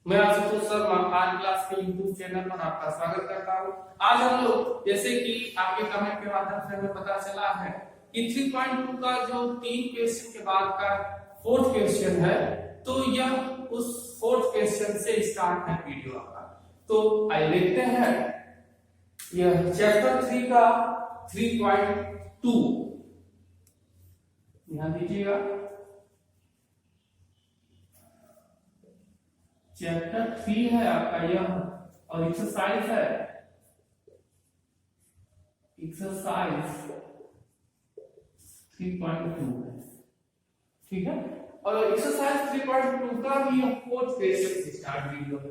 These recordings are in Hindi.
मैं आशुतोष शर्मा आज क्लास के यूट्यूब चैनल पर आपका स्वागत करता हूं। आज हम लोग जैसे कि आपके कमेंट के माध्यम से हमें पता चला है कि 3.2 का जो 3 क्वेश्चन के बाद का फोर्थ क्वेश्चन है, तो यह उस फोर्थ क्वेश्चन से स्टार्ट है वीडियो आपका। तो आइए देखते हैं यह चैप्टर 3 का 3.2। ध्यान दीजिएगा, चैप्टर 3 है आपका यह, और एक्सरसाइज है एक्सरसाइज 3.2 है, ठीक है। और एक्सरसाइज 3.2 का भी फोर्थ क्वेश्चन से स्टार्ट वीडियो है।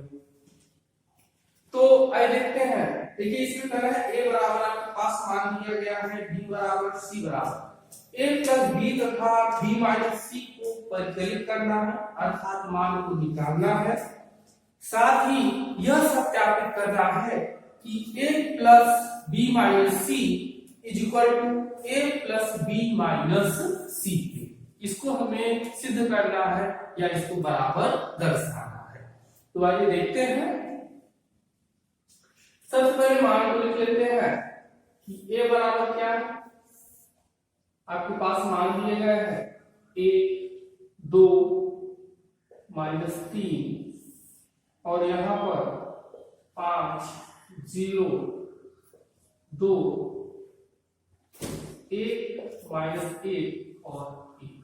तो आइए देखते हैं। देखिए इसमें तरह है a बराबर आपके पास मान दिया गया है b बराबर c बराबर a प्लस b तथा b माइनस c को परिकलित करना है, अर्थात मान को निकालना है। साथ ही यह सत्यापित करना है कि a plus b minus c is equal to a plus b minus c। इसको हमें सिद्ध करना है या इसको बराबर दर्शाना है। तो आइए देखते हैं। सबसे पहले मान को लिख लेते हैं कि a बराबर क्या है, आपके पास मान दिए गए हैं 1 2 माइनस 3 और यहां पर 5 0 2 1 माइनस 1 और 1।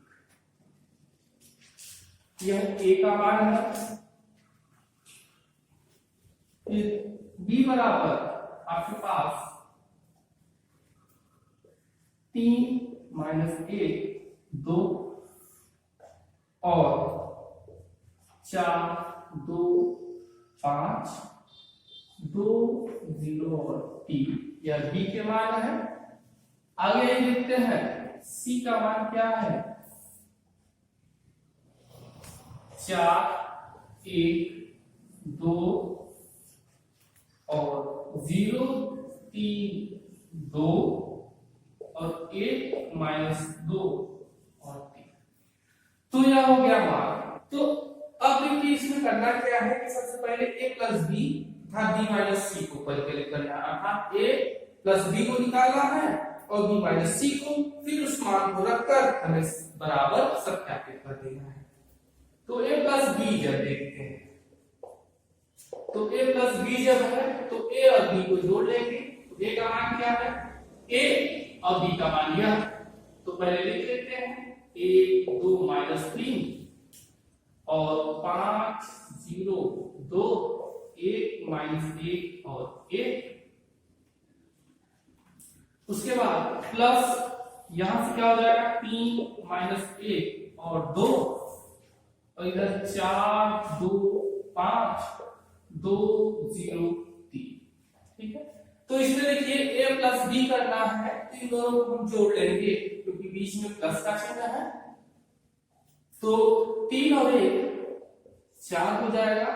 यह a का मान है। फिर b बराबर आपके पास 3 माइनस 1 2 और 4 2 5 2 0 और 3, यह b के मान है। आगे देखते हैं c का मान क्या है, 4 1 2 और 0 3 2 और 1 माइनस 2 और 3। तो यह हो गया मान। तो अब देखिए इसमें करना क्या है कि सबसे पहले a प्लस b तथा b माइनस c को परिकलित करना है, अर्थात a प्लस b को निकालना है और b माइनस c को, फिर उस मान को रखकर हमें बराबर सत्यापित कर देना है। तो a प्लस b जब देखते हैं तो a प्लस b जब है तो a और b को जोड़ लेंगे। तो a का मान क्या है, a और b का मान यह। तो पहले लिख लेते हैं 1 2 माइनस 3 और 5 0 2 1 माइनस 1 और 1। उसके बाद प्लस यहां से क्या हो जाएगा 3 माइनस 1 और 2 और इधर 4 2 5 2 0 3, ठीक है। तो इसमें देखिए a प्लस b करना है, इन दोनों को हम जोड़ लेंगे क्योंकि बीच में प्लस का चिन्ह है। तो 3 और 1 4 हो जाएगा।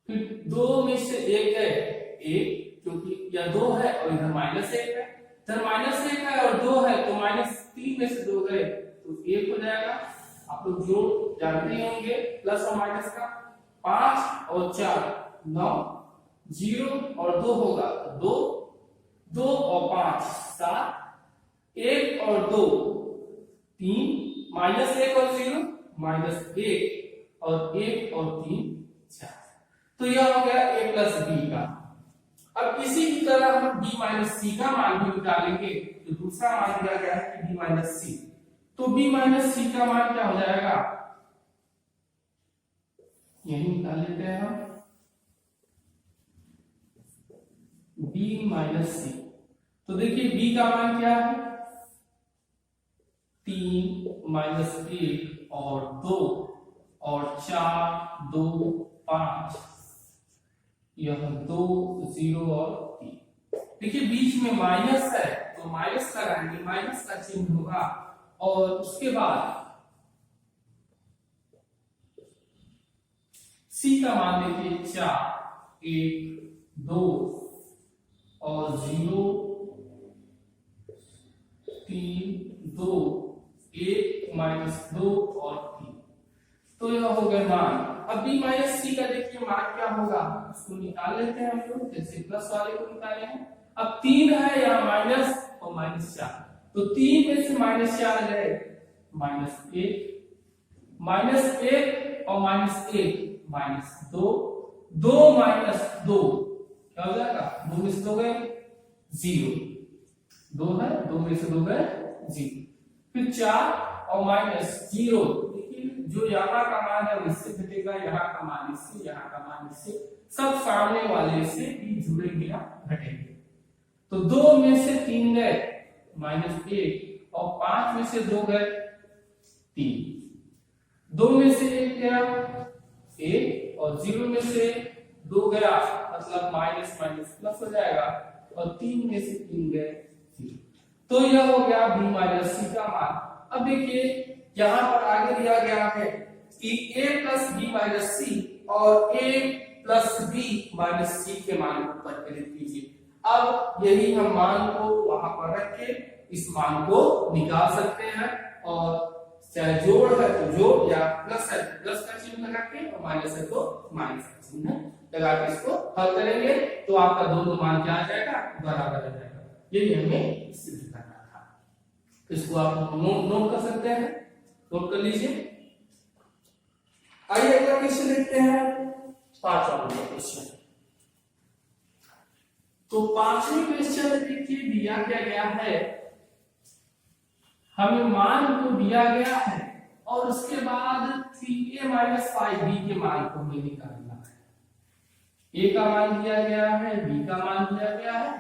फिर 2 में से 1 है 1, क्योंकि यह 2 है और इधर माइनस 1 है, इधर माइनस 1 है और 2 है, तो माइनस 3 में से 2 गए तो 1 हो जाएगा। आप लोग जोड़ जानते ही होंगे प्लस और माइनस का। 5 और 4 9, 0 और 2 होगा 2 2 और 5 7, 1 और 2 3, माइनस 1 और 0 माइनस 1 और 1 और 3 4। तो यह हो गया a प्लस b का। अब इसी की तरह हम b माइनस c का मान भी निकालेंगे। तो दूसरा मान दिया गया है कि b माइनस c, तो b माइनस c का मान क्या हो जाएगा, यही निकाल लेते हैं हम b माइनस c। तो देखिए b का मान क्या है 3 माइनस 1 और 2 और 4 2 5, यह 2 0 और 3। देखिए बीच में माइनस है तो माइनस लगाएंगे, माइनस का चिन्ह होगा। और उसके बाद c का मान देखिए 4 1 2 और 0 3 2 1 माइनस 2 और 3। तो यह हो गया मान। अब b माइनस सी का देखिए मान क्या होगा, इसको निकाल लेते हैं हम लोग, जैसे प्लस वाले को निकाले हैं। अब 3 है यहाँ माइनस और -4, तो 3 में से -4 गए -1, -1 और -1 -2, 2 -2 क्या हो जाएगा, 2 में से 2 गए 0, 2 है 2 में से 2 गए 0, फिर 4 और -0, देखिए जो यहाँ का मान है इससे घटेगा, यहाँ का मान इससे, यहाँ का मान इससे, सब सामने वाले से भी जुड़ेंगे या घटेंगे। तो 2 में से 3 गए -1 और 5 में से 2 गए 3, 2 में से 1 गया 1 और 0 में से 2 गया, मतलब माइनस माइनस प्लस हो जाएगा, और 3 में से 3 गए 0। तो यह हो गया b माइनस सी का मान। अब देखिए यहाँ पर आगे दिया गया है कि a प्लस बी माइनस सी और a प्लस बी माइनस सी के मान को प्रतिस्थापित कीजिए। अब यही हम मान को वहां पर रख के इस मान को निकाल सकते हैं, और चाहे जोड़ है तो जोड़, या प्लस है तो प्लस का चिन्ह लगा के, और माइनस है तो माइनस का चिन्ह लगा के इसको हल करेंगे, तो आपका दोनों मान क्या आ जाएगा, बराबर आ जाएगा। यही हमें सिद्ध करना था। इसको आप नोट कर सकते हैं, नोट कर लीजिए। आइए अगला क्वेश्चन देखते हैं, 5वां क्वेश्चन। तो 5वें क्वेश्चन में देखिए दिया क्या गया है, हमें मान को दिया गया है और उसके बाद 3a माइनस 5b के मान को हमें निकालना है। a का मान दिया गया है, b का मान दिया गया है,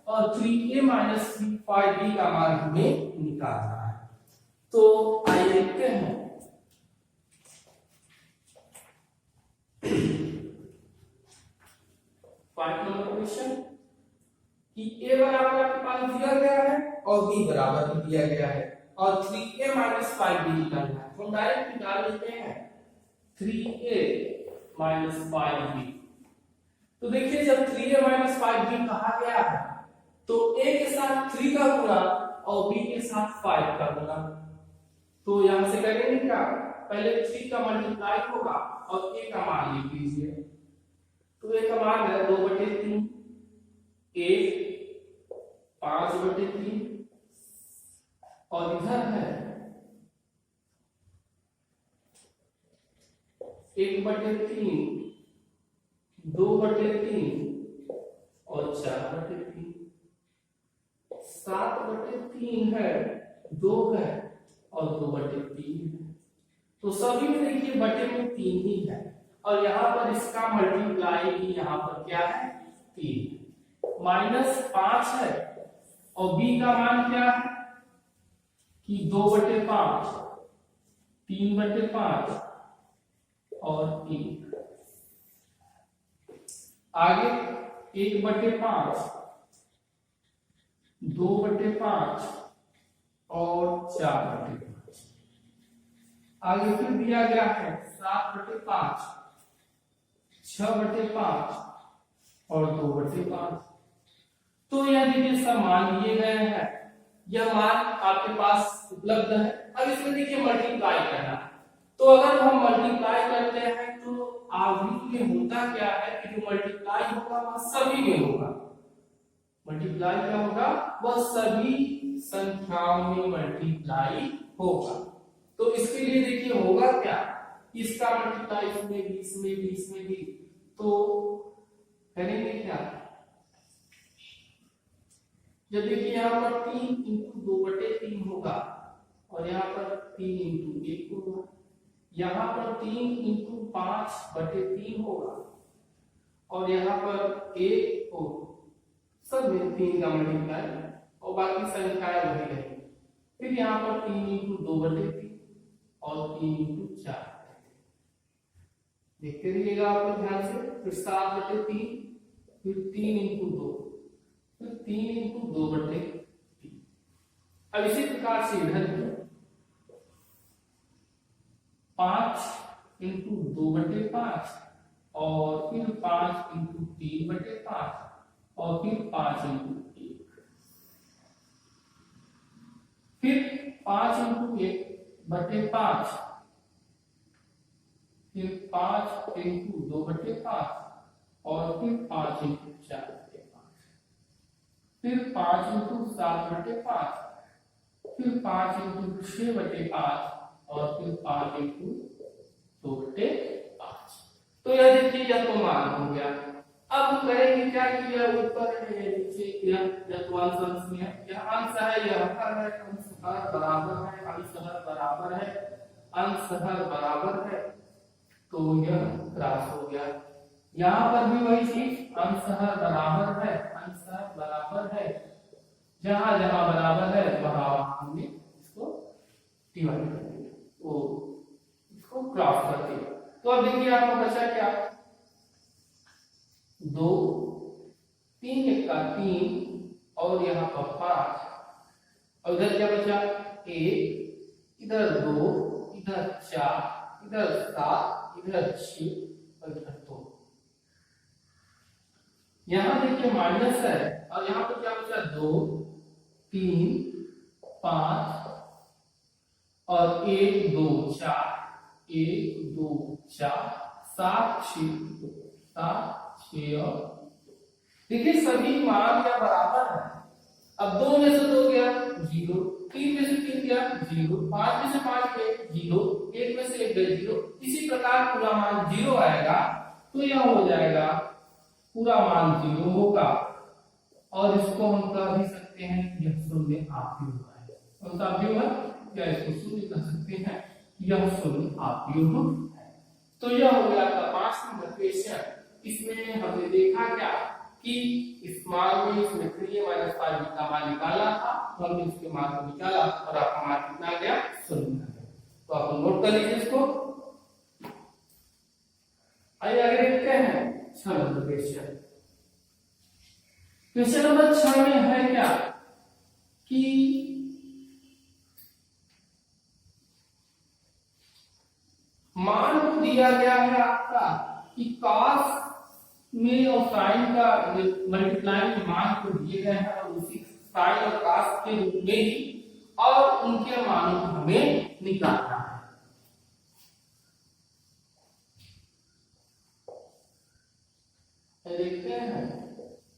और 3a माइनस 5b का मान हमें निकालना है। तो आइए देखते हैं। क्वेश्चन कि a बराबर आपके पास दिया गया है और b बराबर भी दिया गया है, और 3a माइनस 5b निकालना है। तो हम डायरेक्ट निकाल लेते हैं 3a माइनस 5b। तो देखिए जब 3a माइनस 5b कहा गया है तो a के साथ 3 का गुणा और b के साथ 5 का गुणा। तो यहां से करेंगे क्या, पहले 3 का मल्टीप्लाई होगा और a का मान लिख लीजिए। तो a का मान है 2/3, a 5/3, और इधर है 1/3, 2/3 और 4/3, 7/3 है, 2 है और 2/3 है। तो सभी में देखिए बटे में 3 ही है, और यहाँ पर इसका मल्टीप्लाई भी यहाँ पर क्या है 3, -5 है, और b का मान क्या है कि 2/5, 3/5 और 1, आगे 1/5, 2/5 और 4/5, आगे फिर दिया गया है 7/5, 6/5 और 2/5। तो यह देखिए सब मान दिए गए हैं, यह मान आपके पास उपलब्ध है। अब इसमें देखिए मल्टीप्लाई करना है, तो अगर हम मल्टीप्लाई करते हैं तो आगे में होता क्या है कि जो मल्टीप्लाई होगा वह सभी में होगा। मल्टीप्लाई क्या होगा, वह सभी संख्याओं में मल्टीप्लाई होगा। तो इसके लिए देखिए होगा क्या, इसका मल्टीप्लाई इसमें भी, इसमें भी, इसमें भी, तो करेंगे क्या, जब देखिए यहाँ पर 3 × 2/3 होगा, और यहाँ पर 3 × 1 होगा, यहाँ पर 3 × 5/3 होगा, और यहाँ पर 1 होगा। सब में 3 का मल्टीप्लाई, और बाकी संख्याएं वही रहेंगी। फिर यहाँ पर 3 × 2/3 और 3 × 4। देखते रहिएगा आप ध्यान से। फिर 7/3, फिर 3 × 2, फिर 3 × 2/3। अब इसी प्रकार से इधर 5 × 2/5 और फिर 5 × 3/5 और फिर 5 × 1, फिर 5 × 1/5, फिर 5 इंटू 2/5 और फिर 5 इंटू 4/5, फिर 5 इंटू 7/5, फिर 5 इंटू 6/5 और फिर 5 इंटू 2/5। तो यह देखिए यह तो मान हो गया। अब हम करेंगे क्या कि यह ऊपर है नीचे किया, यह तो अंश में है, यह अंश है, यह हर है, अंश हर बराबर है, अंश हर बराबर है, अंश हर बराबर है, तो यह क्रॉस हो गया। यहाँ पर भी वही चीज, अंश हर बराबर है, अंश हर बराबर है, जहां जहां बराबर है वहां हमने इसको डिवाइड कर दिया, वो इसको क्रॉस कर दिया। तो अब देखिए आपको बचा क्या, 2, 3 का 3 और यहाँ पर 5, और इधर क्या बचा, 1, इधर 2, इधर 4, इधर 7, इधर 6 और इधर 2। यहाँ देखिए माइनस है और यहाँ पर क्या बचा, 2, 3, 5 और 1, 2, 4, 1, 2, 4, 7, 6, 7, 6 और देखिए सभी मान या बराबर है। अब 2 में से 2 गया 0, 3 में से 3 गया 0, 5 में से 5 गए 0, 1 में से 1 गए 0। इसी प्रकार पूरा मान 0 आएगा तो यह हो जाएगा पूरा मान 0 होगा, और इसको हम कह भी सकते हैं यह शून्य आव्यूह है। कौन सा आव्यूह है, क्या इसको शून्य कह सकते हैं, यह शून्य आव्यूह है। तो यह हो गया था 5 नंबर क्वेश्चन। इसमें हमने देखा क्या कि इस मान में इसमें 3a-5b का मान निकाला था, तो हमने इसके मान को निकाला और आपका मान कितना आ गया, 0। तो आप नोट कर लीजिए इसको। आइए आगे देखते हैं 6 नंबर क्वेश्चन। क्वेश्चन नंबर 6 में है क्या कि मान को दिया गया है आपका कि cos में और साइन का मल्टीप्लाई मान को दिए गए हैं और उसी साइन और cos के रूप में ही और उनके मानों को हमें निकालना है। देखते हैं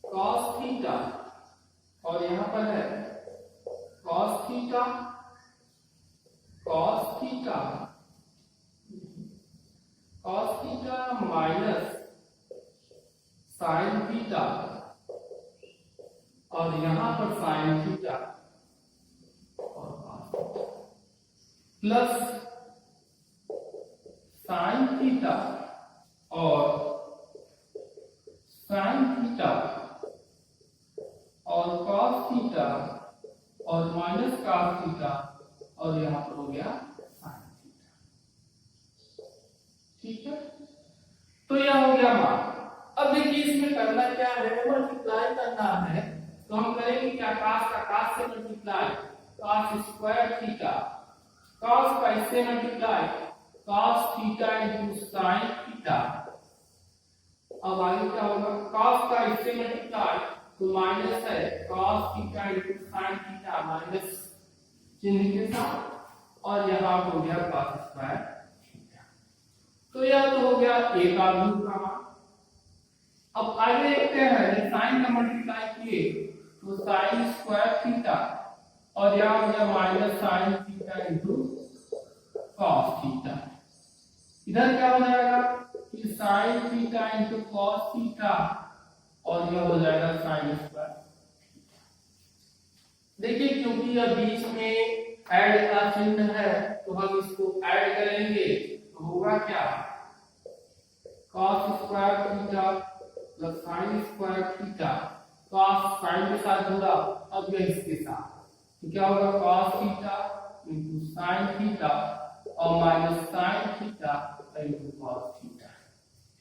cos थीटा और यहां पर है cos theta, cos theta, cos theta minus sine theta और यहां पर साइन थीटा और प्लस साइन थीटा और साइन थीटा और cos थीटा और माइनस cos थीटा और यहां पर हो गया साइन थीटा। ठीक है, तो यह हो गया मान। अब देखिए इसमें करना क्या है, मल्टीप्लाई करना है। तो हम करेंगे क्या, cos का cos से multiply, cos square theta, cos का इससे multiply, cos theta into sin theta. अब आगे क्या होगा, cos का इससे मल्टीप्लाई तो माइनस है cos theta into sin theta minus चिन्ह के साथ, और यहां हो गया cos स्क्वायर थीटा। तो यह तो हो गया एक आव्यूह का मान। अब आगे देखते हैं, साइन का मल्टीप्लाई किए तो साइन स्क्वायर थीटा और यहां हो गया minus sine theta into cos theta. इधर क्या हो जाएगा कि sign theta into cos theta और यह हो जाएगा साइन स्क्वायर। देखिए क्योंकि यह बीच में ऐड का चिन्ह है तो हम इसको ऐड करेंगे तो होगा क्या, cos square theta plus sine square theta, cos sine के साथ जुड़ा, अब यह इसके साथ, तो क्या होगा cos theta into sine theta और minus sine theta into cos theta.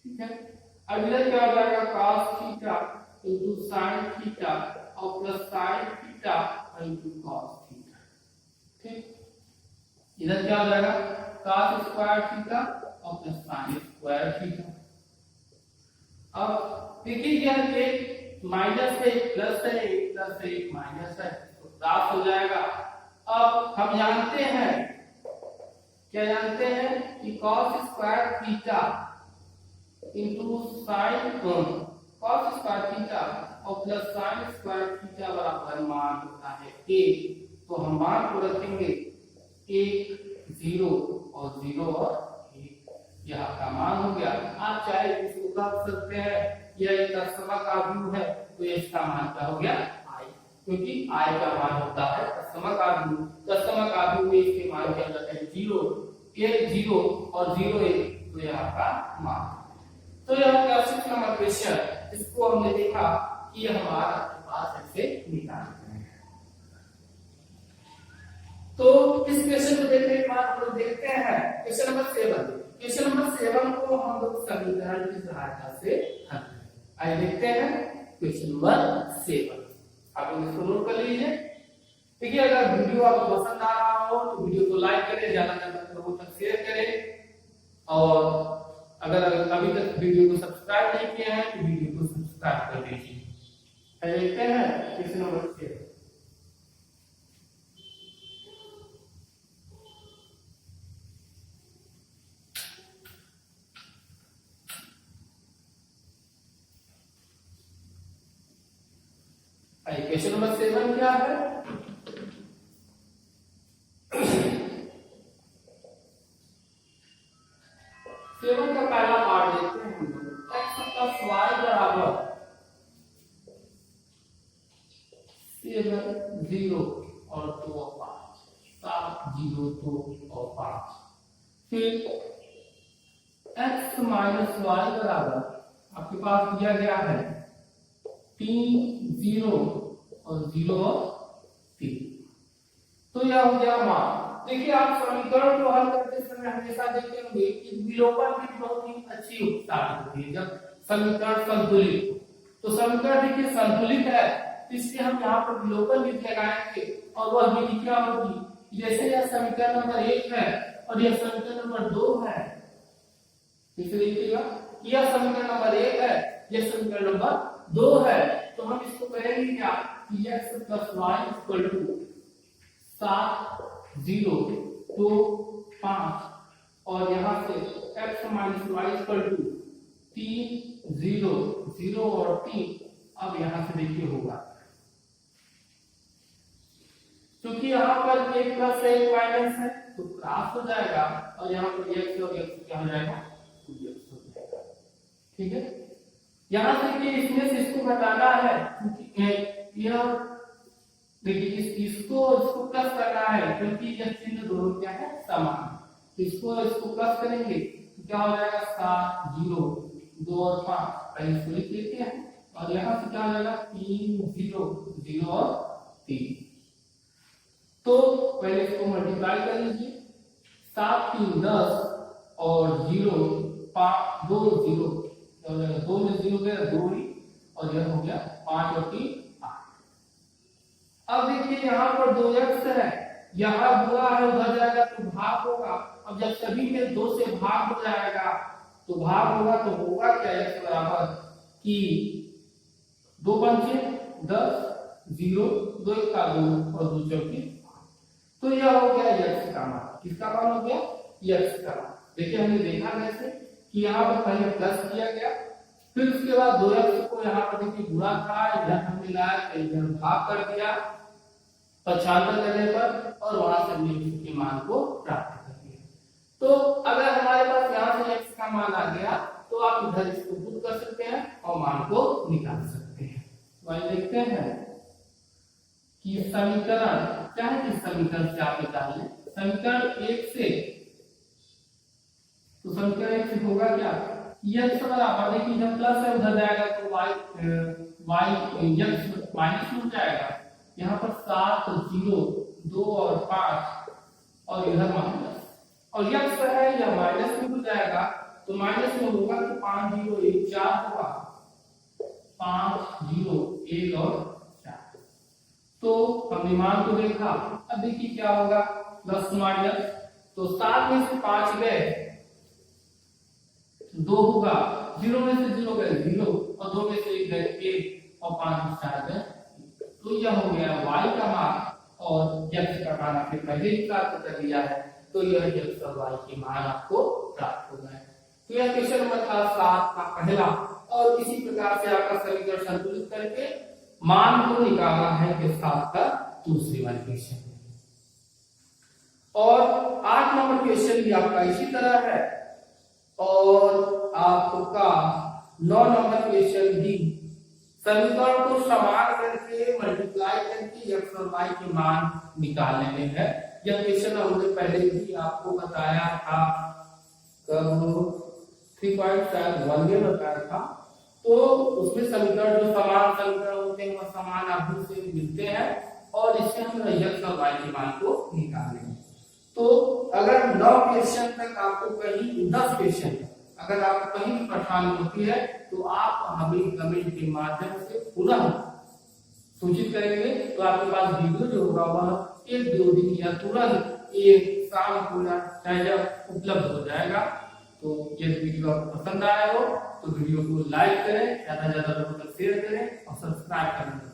ठीक है, अब इधर क्या हो जाएगा cos theta into sine theta और plus sine theta into cos theta. ठीक, इधर क्या हो जाएगा cos स्क्वायर थीटा और प्लस साइन स्क्वायर थीटा। अब देखिए यह एक माइनस है, एक प्लस है, एक प्लस है, एक माइनस है, तो क्रॉस हो जाएगा। अब हम जानते हैं क्या जानते हैं कि cos square theta into sine cos square theta और प्लस साइन स्क्वायर थीटा बराबर मान होता है 1। तो हम मान को रखेंगे 1 0 और 0 और 1, यह आपका मान हो गया। आप चाहे इसको कर सकते हैं, यह एक तत्सम का व्यू है, तो इसका मान क्या हो गया i, क्योंकि i का मान होता है तत्सम का व्यू। तत्सम का व्यू में इसके मान क्या जाते हैं 0 1 0 और 0 1, तो यह आपका मान। तो यह क्लास नंबर क्वेश्चन, इसको हमने देखा कि हमारा आपके पास ऐसे निकालना है। तो इस क्वेश्चन को देखने के बाद हम लोग देखते हैं क्वेश्चन नंबर 7। क्वेश्चन नंबर 7 को हम लोग समीकरण की सहायता से हल करेंगे। आइए देखते हैं क्वेश्चन नंबर 7। आप लोग इसको नोट कर लीजिए। देखिए, अगर वीडियो आपको पसंद आ रहा हो तो वीडियो को लाइक करें, ज्यादा से ज्यादा लोगों तक शेयर करें, और अगर अभी तक वीडियो को सब्सक्राइब नहीं किया है तो वीडियो को सब्सक्राइब कर दीजिए। देखते हैं क्वेश्चन नंबर 7। क्वेश्चन नंबर 7 क्या है? सेवन का पहला पार्ट देखते हैं हम लोग। x प्लस y बराबर 7 0 और 2 और 5, 7 0 2 और 5। फिर x माइनस y बराबर आपके पास दिया गया है 3 0 और 0 और 3, तो यह हो गया मान। देखिए, आप समीकरण को हल करते समय हमेशा देखते होंगे कि विलोपन की बहुत ही अच्छी साबित होती है जब समीकरण संतुलित हो। तो समीकरण देखिए संतुलित है, तो इसलिए हम यहाँ पर विलोपन विधि लगाएंगे और वह विधि क्या होगी? जैसे यह समीकरण नंबर 1 है और यह समीकरण नंबर 2 है, इसे देखिएगा, यह समीकरण नंबर 1 है, यह समीकरण नंबर 2 है, तो हम इसको करेंगे क्या कि x plus y equal to 7 0 2 5, और यहां से x minus y equal to 3 0 0 और 3। अब यहां से देखिए होगा, क्योंकि यहाँ पर एक प्लस एक माइनस है तो क्रॉस हो जाएगा, और यहाँ पर x और x क्या हो जाएगा 2x हो जाएगा। ठीक है, यहां से कि इसमें से इसको घटाना है, क्योंकि यह देखिए इसको प्लस करना है, क्योंकि यह चिन्ह दोनों क्या है समान। इसको प्लस करेंगे तो क्या हो जाएगा 7 0 2 और 5, पहले इसको लिख लेते हैं, और यहाँ से क्या हो जाएगा 3 0 0 और 3। तो पहले इसको मल्टीप्लाई कर लीजिए, 7 3 10 और 0 5 2 0, क्या हो जाएगा 2 में 0 गया 2 ही, और यह हो गया 5 और 3 8। अब देखिए यहाँ पर 2x है, यहाँ बुआ है, उधर जाएगा तो भाग होगा। अब जब सभी में 2 से भाग हो जाएगा तो भाग होगा, तो होगा क्या x बराबर कि 2 पंचे 10 0 2 का 2 और 2 चौकी। तो यह हो गया x का मान। किसका मान हो गया? x का मान। देखिए, हमने देखा कैसे कि यहाँ पर पहले प्लस किया गया, फिर उसके बाद 2x को यहाँ पर देखिए गुणा था, इधर हमने लाया इधर भाग कर दिया 95 करने पर, और वहां से हमने इसके मान को प्राप्त कर लिया। तो अगर हमारे पास यहाँ से x का मान आ गया तो आप इधर इसको पुट कर सकते हैं और मान को निकाल सकते हैं। तो आइए देखते हैं कि समीकरण क्या है, किस समीकरण से आप निकालें। समीकरण 1 से, तो समीकरण 1 से होगा क्या, x बराबर देखिए जब प्लस है उधर जाएगा तो y x माइनस हो जाएगा, यहाँ पर 7 0 2 और 5, और इधर माइनस, और x है या माइनस में हो जाएगा, तो माइनस में होगा तो 5 0 1 4 होगा, 5 0 1 और 4। तो हमने मान को देखा। अब देखिए क्या होगा, प्लस माइनस, तो 7 में से 5 गए 2 होगा, 0 में से 0 गए 0, और 2 में से 1 गए 1, और 5 में 4 गए। तो यह हो गया y का मान, और x का मान आपने पहले ही प्राप्त कर लिया है। तो यह x और y के मान आपको प्राप्त हो गए। तो यह क्वेश्चन नंबर था 7 का पहला, और इसी प्रकार से आपका समीकरण संतुलित करके मान को निकाला है के 7 का दूसरी वाली क्वेश्चन। और 8 नंबर क्वेश्चन भी आपका इसी तरह है, और आपका 9 नंबर क्वेश्चन भी समीकरण को समान करके मल्टीप्लाई करके x और y के मान निकालने में है। यह क्वेश्चन हमने पहले भी आपको बताया था, कब 3.1 में बताया था। तो उसमें समीकरण जो समान समीकरण होते हैं वह समान आभुज से मिलते हैं, और इससे हम x और y के मान को निकालेंगे। तो अगर 9 क्वेश्चन तक आपको कहीं 10 क्वेश्चन अगर आपको कहीं भी परेशानी होती है तो आप हमें कमेंट के माध्यम से पुनः सूचित करेंगे, तो आपके पास वीडियो जो होगा वह 1-2 दिन या तुरंत एक शाम को या चाहे उपलब्ध हो जाएगा। तो यदि वीडियो आपको पसंद आया हो तो वीडियो को लाइक करें, ज्यादा से ज्यादा लोगों तक शेयर करें और सब्सक्राइब करें।